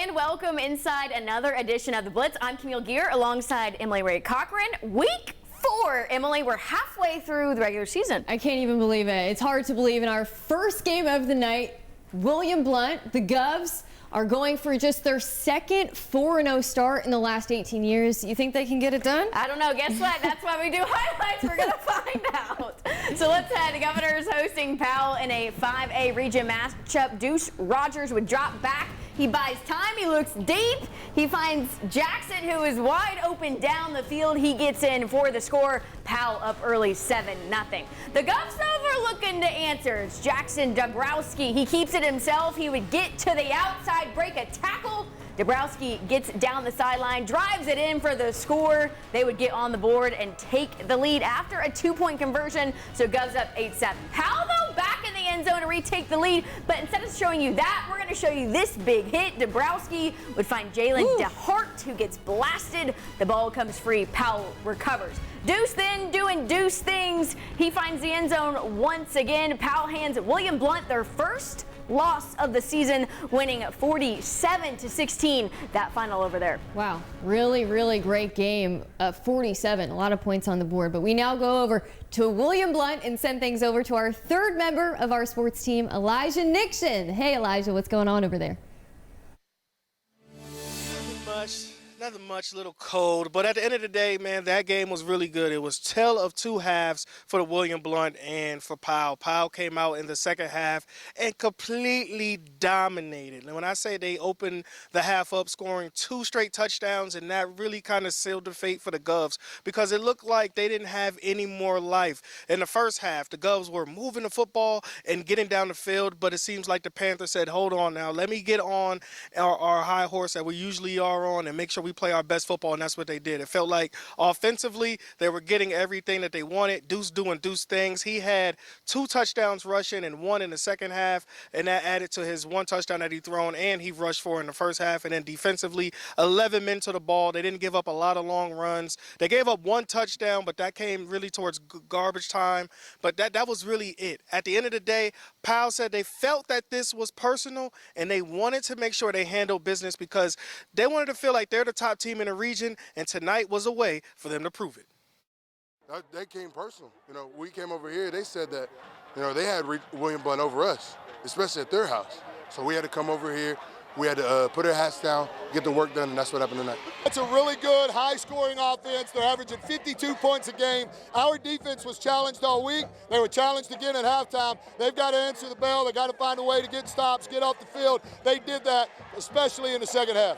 and welcome inside another edition of the Blitz. I'm Camille Gear alongside Emily Ray Cochran. Week 4, Emily, we're halfway through the regular season. I can't even believe it. It's hard to believe in our first game of the night, William Blount, the Govs, are going for just their second 4-0 start in the last 18 years. You think they can get it done? I don't know. Guess what? That's why we do highlights. We're going to find out. So let's head. The Governors hosting Powell in a 5A region matchup. Deuce Rogers would drop back. He buys time. He looks deep. He finds Jackson, who is wide open down the field. He gets in for the score. Powell up early 7-0. The Govs over looking to answer. It's Jackson Dabrowski. He keeps it himself. He would get to the outside, break a tackle. Dabrowski gets down the sideline, drives it in for the score. They would get on the board and take the lead after a 2-point conversion. So Govs up 8-7. Powell, though, back in the end zone to retake the lead. But instead of showing you that, we're going to show you this big hit. Dabrowski would find Jalen DeHart, who gets blasted. The ball comes free. Powell recovers. Deuce then doing Deuce things. He finds the end zone once again. Powell hands William Blount their first loss of the season, winning 47-16, that final over there. Wow, really great game. 47, a lot of points on the board. But we now go over to William Blount and send things over to our third member of our sports team, Elijah Nixon. Hey, Elijah, what's going on over there? Nothing much, a little cold, but at the end of the day, man, that game was really good. It was tale of two halves for the William Blount and for Powell. Powell came out in the second half and completely dominated. And when I say they opened the half up scoring 2 straight touchdowns, and that really kind of sealed the fate for the Govs because it looked like they didn't have any more life. In the first half, the Govs were moving the football and getting down the field, but it seems like the Panthers said, hold on now, let me get on our high horse that we usually are on and make sure we play our best football, and that's what they did. It felt like offensively they were getting everything that they wanted. Deuce doing Deuce things. He had 2 touchdowns rushing and 1 in the second half, and that added to his 1 touchdown that he thrown and he rushed for in the first half. And then defensively, 11 men to the ball. They didn't give up a lot of long runs. They gave up 1 touchdown, but that came really towards garbage time. But that was really it. At the end of the day, Powell said they felt that this was personal and they wanted to make sure they handled business because they wanted to feel like they're the top team in the region, and tonight was a way for them to prove it. They came personal. We came over here, they said that, they had William Blount over us, especially at their house. So we had to come over here. We had to put our hats down, get the work done, and that's what happened tonight. It's a really good, high-scoring offense. They're averaging 52 points a game. Our defense was challenged all week. They were challenged again at halftime. They've got to answer the bell. They've got to find a way to get stops, get off the field. They did that, especially in the second half.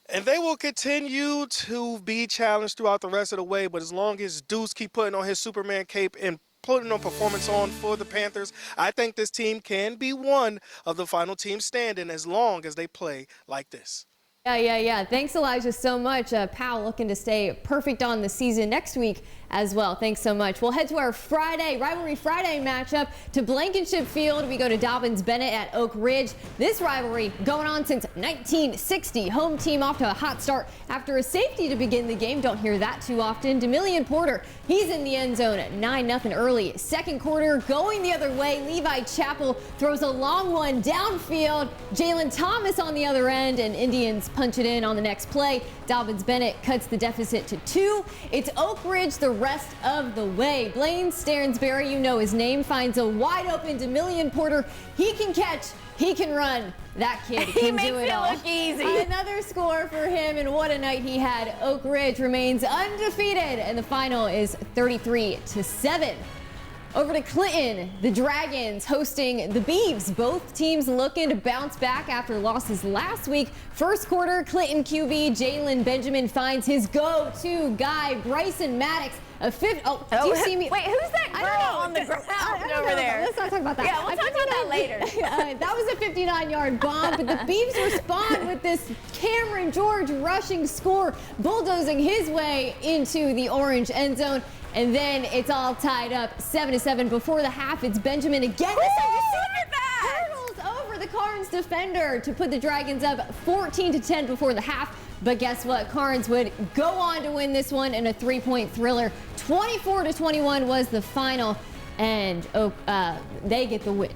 And they will continue to be challenged throughout the rest of the way, but as long as Deuce keep putting on his Superman cape and putting on performance on for the Panthers, I think this team can be one of the final teams standing as long as they play like this. Yeah. Thanks, Elijah, so much. Powell looking to stay perfect on the season next week as well. Thanks so much. We'll head to our Rivalry Friday matchup to Blankenship Field. We go to Dobyns-Bennett at Oak Ridge. This rivalry going on since 1960. Home team off to a hot start after a safety to begin the game. Don't hear that too often. Demillion Porter, he's in the end zone at 9-0 early. Second quarter going the other way. Levi Chappell throws a long one downfield. Jalen Thomas on the other end, and Indians punch it in on the next play. Dobyns-Bennett cuts the deficit to 2. It's Oak Ridge the rest of the way. Blaine Stansberry, you know his name, finds a wide open Demillion Porter. He can catch, he can run. That kid can do it all. He makes it look easy. Another score for him, and what a night he had. Oak Ridge remains undefeated, and the final is 33-7. Over to Clinton, the Dragons hosting the Beavs. Both teams looking to bounce back after losses last week. First quarter, Clinton QB Jalen Benjamin finds his go-to guy, Bryson Maddox. Do you see me? Wait, who's that girl on the ground over there? Let's not talk about that. Yeah, we'll talk about that later. That was a 59-yard bomb, but the Beavs respond with this Cameron George rushing score, bulldozing his way into the orange end zone. And then it's all tied up 7-7 before the half. It's Benjamin again. Look at that! Hurdles over the Carnes defender to put the Dragons up 14-10 before the half. But guess what? Carnes would go on to win this one in a 3-point thriller. 24-21 was the final, and they get the win.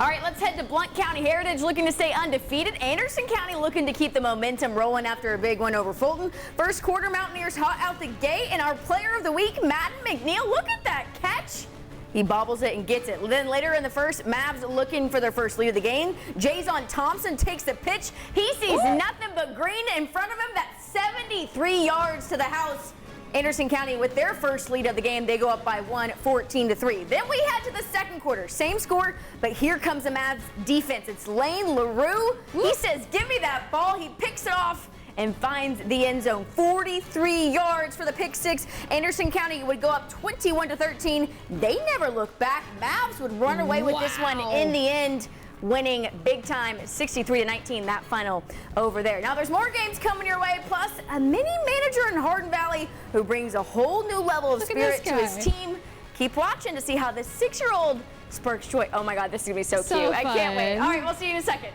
All right, let's head to Blount County. Heritage looking to stay undefeated. Anderson County looking to keep the momentum rolling after a big win over Fulton. First quarter, Mountaineers hot out the gate, and our player of the week, Madden McNeil, look at that catch. He bobbles it and gets it. Then later in the first, Mavs looking for their first lead of the game. Jason Thompson takes the pitch. He sees nothing but green in front of him. That's 73 yards to the house. Anderson County with their first lead of the game. They go up by 14-3. Then we head to the second quarter. Same score, but here comes the Mavs defense. It's Lane LaRue. He says, give me that ball. He picks it off and finds the end zone. 43 yards for the pick six. Anderson County would go up 21-13. They never look back. Mavs would run away with this one in the end, winning big time 63-19, that final over there. Now there's more games coming your way, plus a mini manager in Hardin Valley who brings a whole new level of spirit to his team. Keep watching to see how this 6-year-old sparks joy. Oh my God, this is gonna be so cute. I can't wait. All right, we'll see you in a second.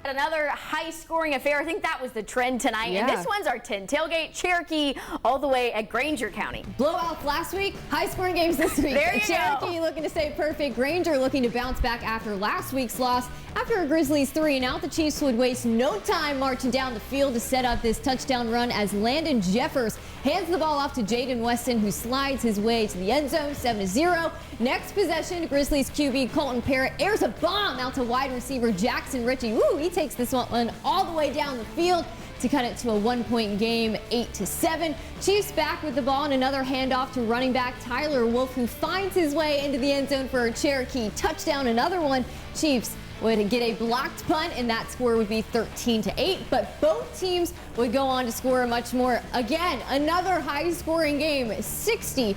Another high-scoring affair. I think that was the trend tonight. Yeah. And this one's our 10 tailgate Cherokee all the way at Granger County. Blowouts last week, high-scoring games this week. There you Cherokee go. looking to stay perfect. Granger looking to bounce back after last week's loss. After a Grizzlies 3-and-out, the Chiefs would waste no time marching down the field to set up this touchdown run as Landon Jeffers hands the ball off to Jaden Weston, who slides his way to the end zone, 7-0. Next possession, Grizzlies QB Colton Parrott airs a bomb out to wide receiver Jackson Ritchie. Ooh, he takes this one all the way down the field to cut it to a 1-point game, 8-7. Chiefs back with the ball and another handoff to running back Tyler Wolf, who finds his way into the end zone for a Cherokee touchdown. Another one. Chiefs would get a blocked punt, and that score would be 13-8. But both teams would go on to score much more. Again, another high-scoring game, 60-30.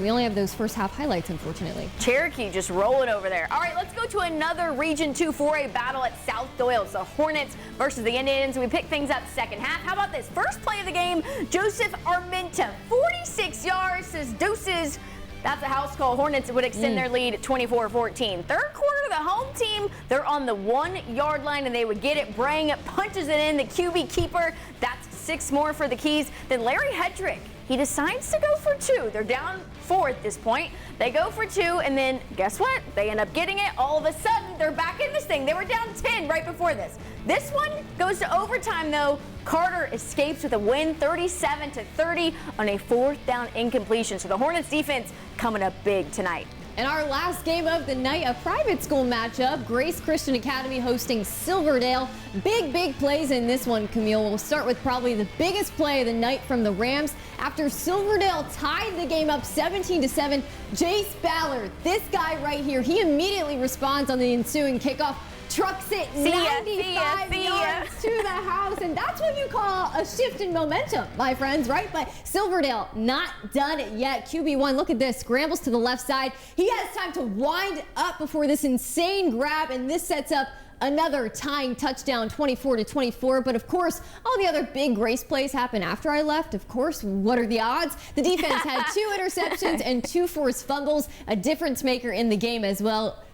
We only have those first half highlights, unfortunately. Cherokee just rolling over there. All right, let's go to another Region 2 4A battle at South Doyle. It's the Hornets versus the Indians. We pick things up second half. How about this? First play of the game, Joseph Armenta, 46 yards, says deuces. That's a house call. Hornets would extend their lead 24-14. Third quarter, the home team, they're on the 1-yard line, and they would get it. Brang punches it in, the QB keeper. That's 6 more for the Keys. Then Larry Hedrick, he decides to go for 2. They're down 4 at this point. They go for 2, and then guess what? They end up getting it. All of a sudden, they're back in this thing. They were down 10 right before this. This one goes to overtime, though. Carter escapes with a win, 37-30 on a 4th down incompletion. So the Hornets defense coming up big tonight. And our last game of the night, a private school matchup. Grace Christian Academy hosting Silverdale. Big plays in this one, Camille. We'll start with probably the biggest play of the night from the Rams. After Silverdale tied the game up 17-7, Jace Ballard, this guy right here, he immediately responds on the ensuing kickoff. Trucks it 95 yards to the house, and that's what you call a shift in momentum, my friends, right? But Silverdale not done it yet. QB1, look at this, scrambles to the left side. He has time to wind up before this insane grab, and this sets up another tying touchdown, 24-24. But of course, all the other big Grace plays happen after I left. Of course, what are the odds? The defense had 2 interceptions and 2 forced fumbles, a difference maker in the game as well.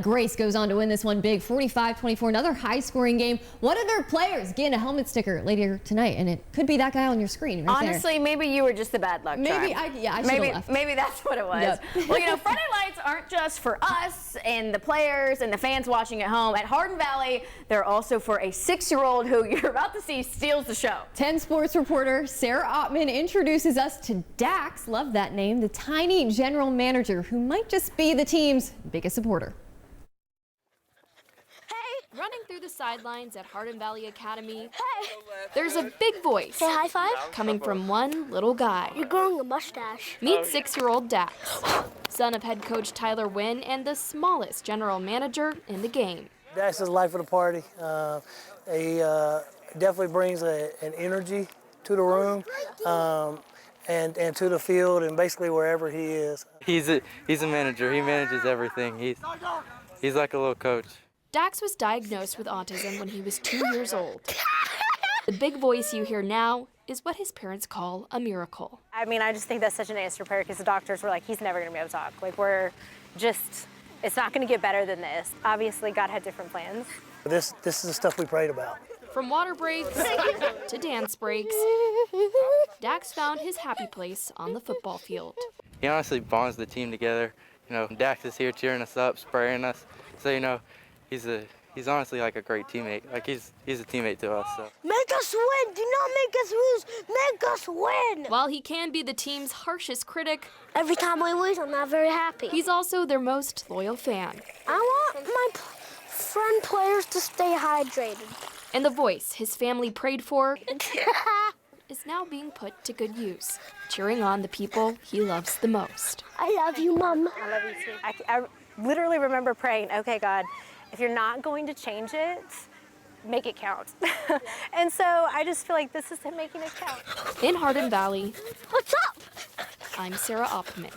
Grace goes on to win this one big, 45-24, another high-scoring game. One of their players getting a helmet sticker later tonight, and it could be that guy on your screen right Honestly, there. Maybe you were just the bad luck Maybe charm. I should have left. Maybe that's what it was. Yep. Well, you know, Friday Lights aren't just for us and the players and the fans watching at home. At Hardin Valley, they're also for a 6-year-old who you're about to see steals the show. 10 Sports reporter Sarah Ottman introduces us to Dax, love that name, the tiny general manager who might just be the team's biggest supporter. Running through the sidelines at Hardin Valley Academy, there's a big voice. Say high five. Coming from one little guy. You're growing a mustache. Meet 6-year-old Dax, son of head coach Tyler Wynn and the smallest general manager in the game. Dax is the life of the party. He definitely brings an energy to the room and to the field and basically wherever he is. He's a manager. He manages everything. He's like a little coach. Dax was diagnosed with autism when he was 2 years old. The big voice you hear now is what his parents call a miracle. I mean, I just think that's such an answer prayer because the doctors were like, he's never going to be able to talk. Like, it's not going to get better than this. Obviously, God had different plans. This is the stuff we prayed about. From water breaks to dance breaks, Dax found his happy place on the football field. He honestly bonds the team together. You know, Dax is here cheering us up, spraying us. So, you know, he's honestly like a great teammate. Like he's a teammate to us. So. Make us win. Do not make us lose. Make us win. While he can be the team's harshest critic, Every time we lose, I'm not very happy. he's also their most loyal fan. I want my friend players to stay hydrated. And the voice his family prayed for is now being put to good use, cheering on the people he loves the most. I love you, Mom. I love you too. I literally remember praying, okay, God, if you're not going to change it, make it count. And so I just feel like this is him making it count. In Hardin Valley, What's up? I'm Sarah Opperman.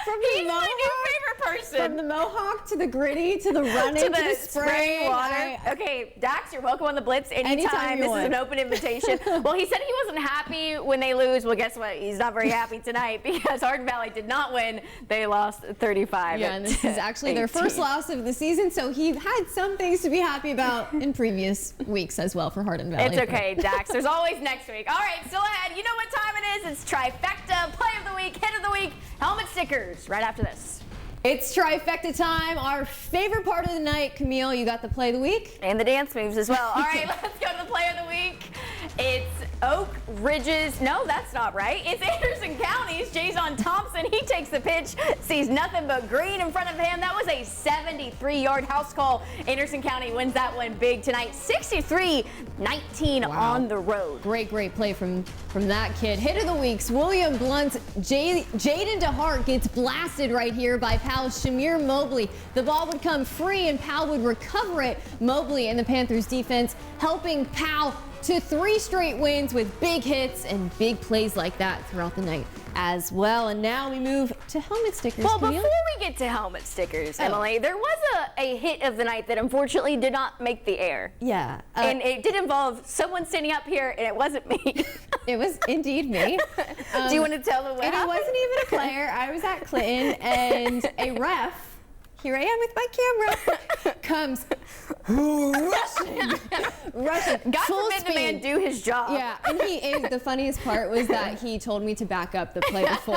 From He's the my mohawk, new favorite person. from the mohawk to the gritty to the running to the spraying water. I- Okay, Dax, you're welcome on the Blitz Anytime anytime. you This want. is an open invitation. Well, he said he wasn't happy when they lose. Well, guess what? He's not very happy tonight because Hardin Valley did not win. They lost 35. Yeah, and this is actually their first loss of the season, so he had some things to be happy about in previous weeks as well for Hardin Valley. It's okay, Dax. There's always next week. All right, still ahead. You know what time it is. It's Trifecta, Play of the Week, Hit of the Week, Helmet Stickers, right after this. It's trifecta time, our favorite part of the night. Camille, you got the play of the week? And the dance moves as well. All right, let's go to the Play of the Week. It's Oak Ridge's, no, that's not right. It's Anderson County's Jason Thompson. He takes the pitch, sees nothing but green in front of him. That was a 73-yard house call. Anderson County wins that one big tonight, 63-19 on the road. Great play from that kid. Hit of the week's William Blunt's Jaden DeHart gets blasted right here by pal Shamir Mobley. The ball would come free and Powell would recover it. Mobley and the Panthers defense helping Powell to 3 straight wins with big hits and big plays like that throughout the night as well. And now we move to helmet stickers. Well, Camille? before we get to helmet stickers, Emily, there was a hit of the night that unfortunately did not make the air. Yeah. And it did involve someone standing up here, and it wasn't me. It was indeed me. Do you want to tell them what And it happened? wasn't even a player. I was at Clinton, and a ref, here I am with my camera, comes rushing, God full forbid the speed. man do his job. Yeah, and the funniest part was that he told me to back up the play before,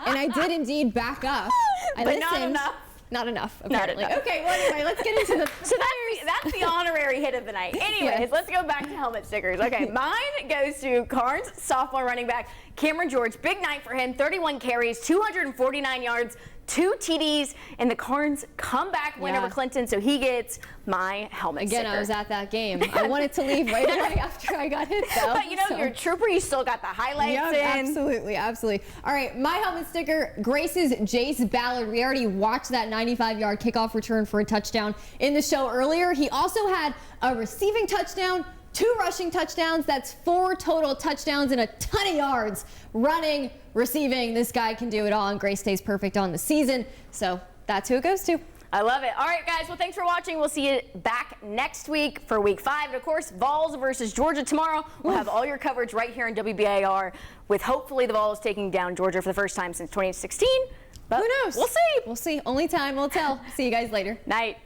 and I did indeed back up. I But listened. not enough. Not enough, Not apparently. enough. Okay, well anyway, let's get into the. So that's the honorary hit of the night. Anyways, Yes. let's go back to helmet stickers. Okay, mine goes to Carnes sophomore running back Cameron George. Big night for him, 31 carries, 249 yards, 2 TDs, and the Carnes comeback win Yeah. over Clinton, so he gets my helmet Again, sticker. I was at that game. I wanted to leave right away after I got hit, though. But you know, so. you're a trooper, you still got the highlights Yeah, in. absolutely. All right, my helmet sticker graces Jace Ballard. We already watched that 95-yard kickoff return for a touchdown in the show earlier. He also had a receiving touchdown, 2 rushing touchdowns. That's 4 total touchdowns and a ton of yards running, receiving. This guy can do it all, and Grace stays perfect on the season. So that's who it goes to. I love it. All right, guys. Well, thanks for watching. We'll see you back next week for week 5. And, of course, Vols versus Georgia tomorrow. We'll have all your coverage right here on WBAR with hopefully the Vols taking down Georgia for the first time since 2016. But Who knows? We'll see. We'll see. Only time will tell. See you guys later. Night.